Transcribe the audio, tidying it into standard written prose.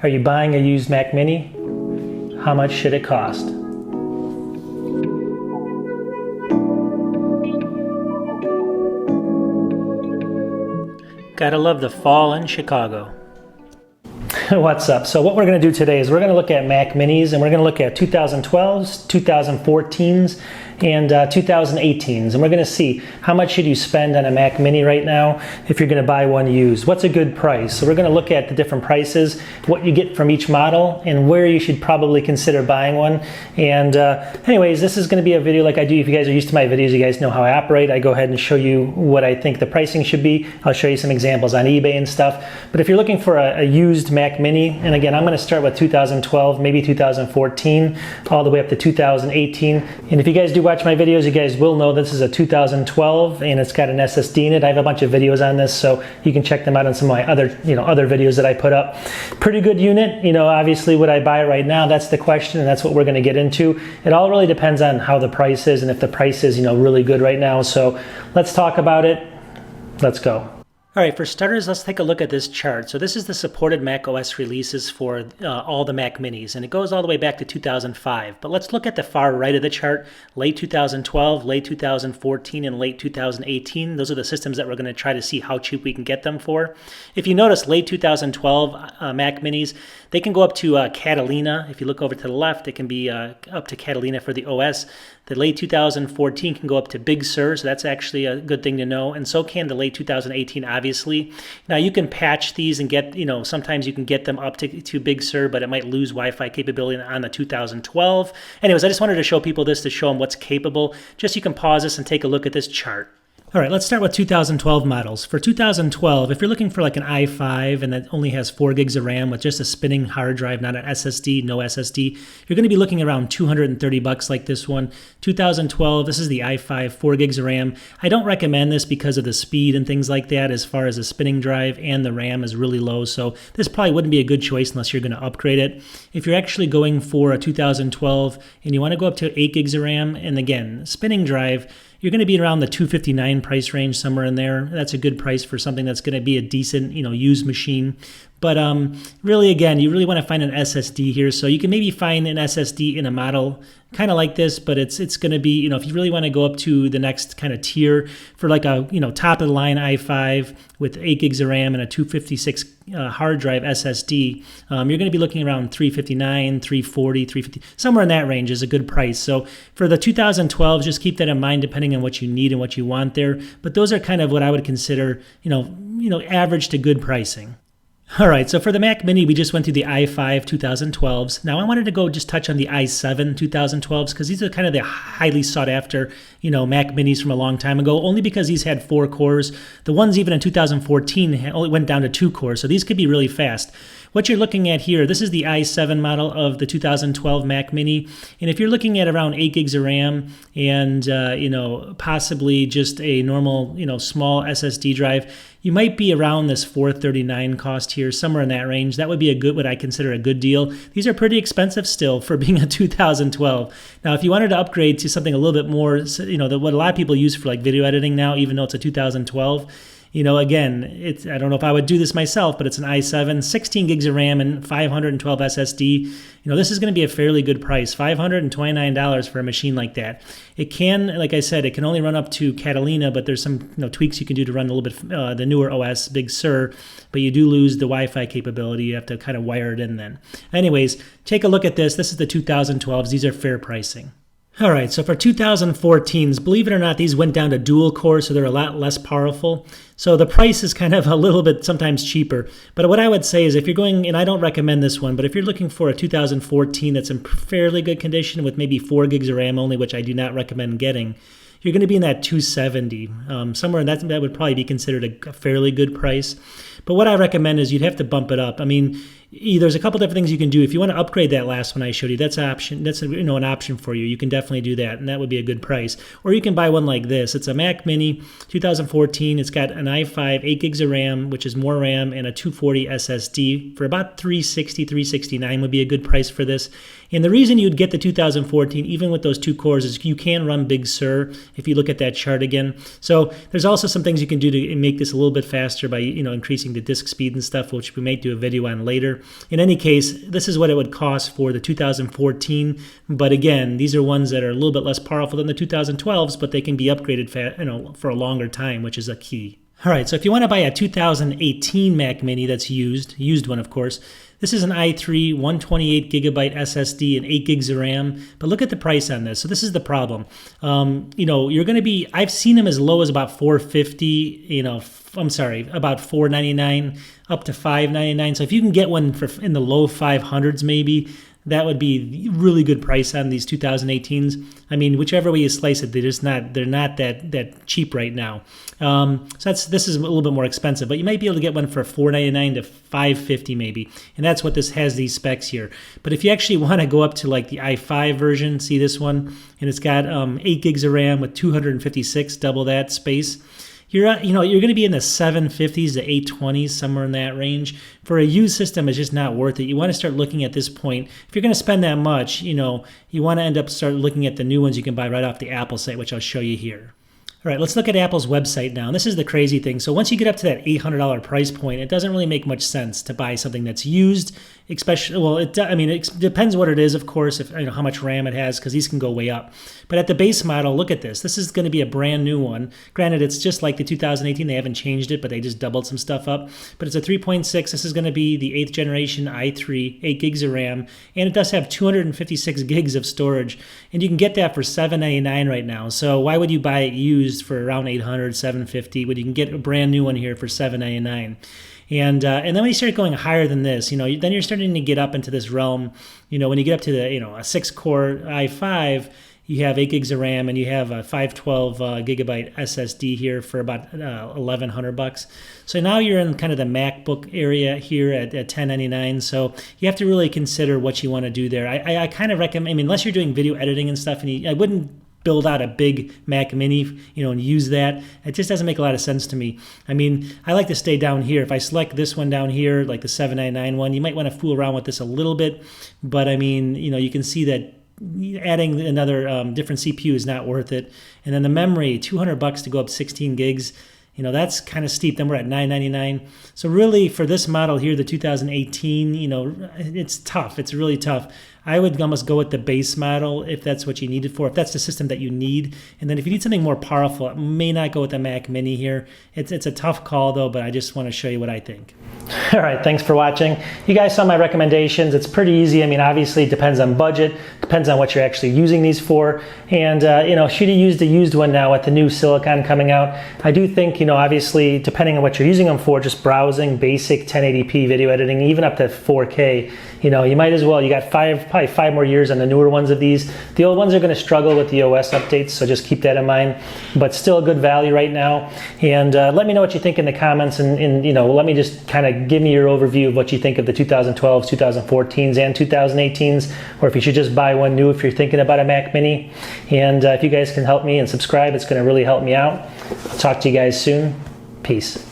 Are you buying a used Mac Mini? How much should it cost? Gotta love the fall in Chicago. What's up? So what we're going to do today is we're going to look at Mac Minis, and we're going to look at 2012s, 2014s, and 2018s, and we're going to see how much should you spend on a Mac Mini right now if you're going to buy one used. What's a good price? So we're going to look at the different prices, what you get from each model, and where you should probably consider buying one. And anyways, this is going to be a video like I do. If you guys are used to my videos, you guys know how I operate. I go ahead and show you what I think the pricing should be. I'll show you some examples on eBay and stuff. But if you're looking for a used Mac Mini, and again, I'm going to start with 2012, maybe 2014, all the way up to 2018. And if you guys do watch my videos, you guys will know this is a 2012 and it's got an SSD in it. I have a bunch of videos on this, so you can check them out on some of my other videos that I put up. Pretty good unit. Obviously, would I buy it right now? That's the question, and that's what we're going to get into. It all really depends on how the price is and if the price is really good right now. So let's talk about it. Let's go. All right, for starters, let's take a look at this chart. So this is the supported Mac OS releases for all the Mac Minis, and it goes all the way back to 2005. But let's look at the far right of the chart, late 2012, late 2014, and late 2018. Those are the systems that we're going to try to see how cheap we can get them for. If you notice, late 2012 Mac Minis, they can go up to Catalina. If you look over to the left, it can be up to Catalina for the OS. The late 2014 can go up to Big Sur, so that's actually a good thing to know, and so can the late 2018, obviously. Now, you can patch these and get, sometimes you can get them up to Big Sur, but it might lose Wi-Fi capability on the 2012. Anyways, I just wanted to show people this to show them what's capable. Just you can pause this and take a look at this chart. All right, let's start with 2012 models. For 2012, if you're looking for like an i5 and that only has 4 gigs of RAM with just a spinning hard drive, not an SSD, no SSD, you're going to be looking around $230 like this one. 2012, this is the i5, 4 gigs of RAM. I don't recommend this because of the speed and things like that as far as the spinning drive, and the RAM is really low, so this probably wouldn't be a good choice unless you're going to upgrade it. If you're actually going for a 2012 and you want to go up to 8 gigs of RAM, and again, spinning drive, you're going to be around the $259 price range, somewhere in there. That's a good price for something that's going to be a decent, used machine. But really, again, you really want to find an SSD here. So you can maybe find an SSD in a model kind of like this, but it's going to be, if you really want to go up to the next kind of tier for like a, top of the line i5 with 8 gigs of RAM and a 256 hard drive SSD, you're going to be looking around $359, $340, $350, somewhere in that range is a good price. So for the 2012s, just keep that in mind depending on what you need and what you want there. But those are kind of what I would consider, average to good pricing. All right, so for the Mac Mini, we just went through the i5 2012s. Now I wanted to go just touch on the i7 2012s because these are kind of the highly sought after, Mac Minis from a long time ago, only because these had 4 cores. The ones even in 2014 only went down to 2 cores, so these could be really fast. What you're looking at here, this is the i7 model of the 2012 Mac Mini, and if you're looking at around 8 gigs of RAM and, possibly just a normal, small SSD drive, you might be around this $439 cost here, somewhere in that range. That would be what I consider a good deal. These are pretty expensive still for being a 2012. Now, if you wanted to upgrade to something a little bit more, what a lot of people use for like video editing now, even though it's a 2012, again, I don't know if I would do this myself, but it's an i7, 16 gigs of RAM and 512 SSD. This is going to be a fairly good price, $529 for a machine like that. It can, like I said, it can only run up to Catalina, but there's some tweaks you can do to run a little bit the newer OS, Big Sur, but you do lose the Wi-Fi capability. You have to kind of wire it in then. Anyways, take a look at this. This is the 2012s. These are fair pricing. All right, so for 2014s, believe it or not, these went down to dual core, so they're a lot less powerful. So the price is kind of a little bit sometimes cheaper. But what I would say is if you're going, and I don't recommend this one, but if you're looking for a 2014 that's in fairly good condition with maybe 4 gigs of RAM only, which I do not recommend getting, you're going to be in that 270. Somewhere that would probably be considered a fairly good price. But what I recommend is you'd have to bump it up. I mean, there's a couple different things you can do. If you want to upgrade that last one I showed you, that's an option. That's an option for you. You can definitely do that, and that would be a good price. Or you can buy one like this. It's a Mac Mini 2014. It's got an i5, 8 gigs of RAM, which is more RAM, and a 240 SSD for about $360, $369 would be a good price for this. And the reason you'd get the 2014, even with those 2 cores, is you can run Big Sur if you look at that chart again. So there's also some things you can do to make this a little bit faster by increasing the disk speed and stuff, which we may do a video on later. here. In any case, this is what it would cost for the 2014. But again, these are ones that are a little bit less powerful than the 2012s, but they can be upgraded for a longer time, which is a key. All right, so if you want to buy a 2018 Mac Mini that's used one of course, this is an i3 128 gigabyte SSD and 8 gigs of RAM, but look at the price on this. So this is the problem. You're going to be, I've seen them as low as about $450, about $499 up to $599. So if you can get one for in the low 500s maybe, that would be really good price on these 2018s. I mean, whichever way you slice it, they're not that cheap right now. So this is a little bit more expensive, but you might be able to get one for $499 to $550 maybe, and that's what this has these specs here. But if you actually want to go up to like the i5 version, see this one, and it's got 8 gigs of RAM with 256, double that space. You're going to be in the 750s to 820s, somewhere in that range. For a used system, it's just not worth it. You want to start looking at this point. If you're going to spend that much, you want to start looking at the new ones you can buy right off the Apple site, which I'll show you here. All right, let's look at Apple's website now. And this is the crazy thing. So once you get up to that $800 price point, it doesn't really make much sense to buy something that's used, especially, well, it depends what it is, of course, if how much RAM it has, because these can go way up. But at the base model, look at this. This is going to be a brand new one. Granted, it's just like the 2018. They haven't changed it, but they just doubled some stuff up. But it's a 3.6. This is going to be the 8th generation i3, 8 gigs of RAM, and it does have 256 gigs of storage. And you can get that for $799 right now. So why would you buy it used for around $800, $750 when you can get a brand new one here for $799? And then when you start going higher than this, then you're starting to get up into this realm. When you get up to the a 6-core i5, you have 8 gigs of RAM and you have a 512 gigabyte SSD here for about $1,100. So now you're in kind of the MacBook area here at $1,099. So you have to really consider what you want to do there. I kind of recommend, unless you're doing video editing and stuff, and I wouldn't build out a big Mac Mini, and use that. It just doesn't make a lot of sense to me. I like to stay down here. If I select this one down here, like the 799 one, you might want to fool around with this a little bit, but you can see that adding another different CPU is not worth it. And then the memory, $200 to go up 16 gigs. That's kind of steep. Then we're at $999. So really, for this model here, the 2018, it's tough. It's really tough. I would almost go with the base model if that's what you need it for, if that's the system that you need. And then if you need something more powerful, I may not go with the Mac Mini here. It's a tough call, though, but I just want to show you what I think. All right, thanks for watching. You guys saw my recommendations. It's pretty easy. Obviously, it depends on budget, depends on what you're actually using these for. And, should you use the used one now with the new Silicon coming out? I do think, obviously, depending on what you're using them for, just browsing, basic 1080p video editing, even up to 4K, you might as well. You got probably 5 more years on the newer ones of these. The old ones are going to struggle with the OS updates, so just keep that in mind. But still a good value right now. And let me know what you think in the comments, and let me just kind of give me your overview of what you think of the 2012s, 2014s, and 2018s, or if you should just buy one new if you're thinking about a Mac Mini. And if you guys can help me and subscribe, it's going to really help me out. I'll talk to you guys soon. Peace.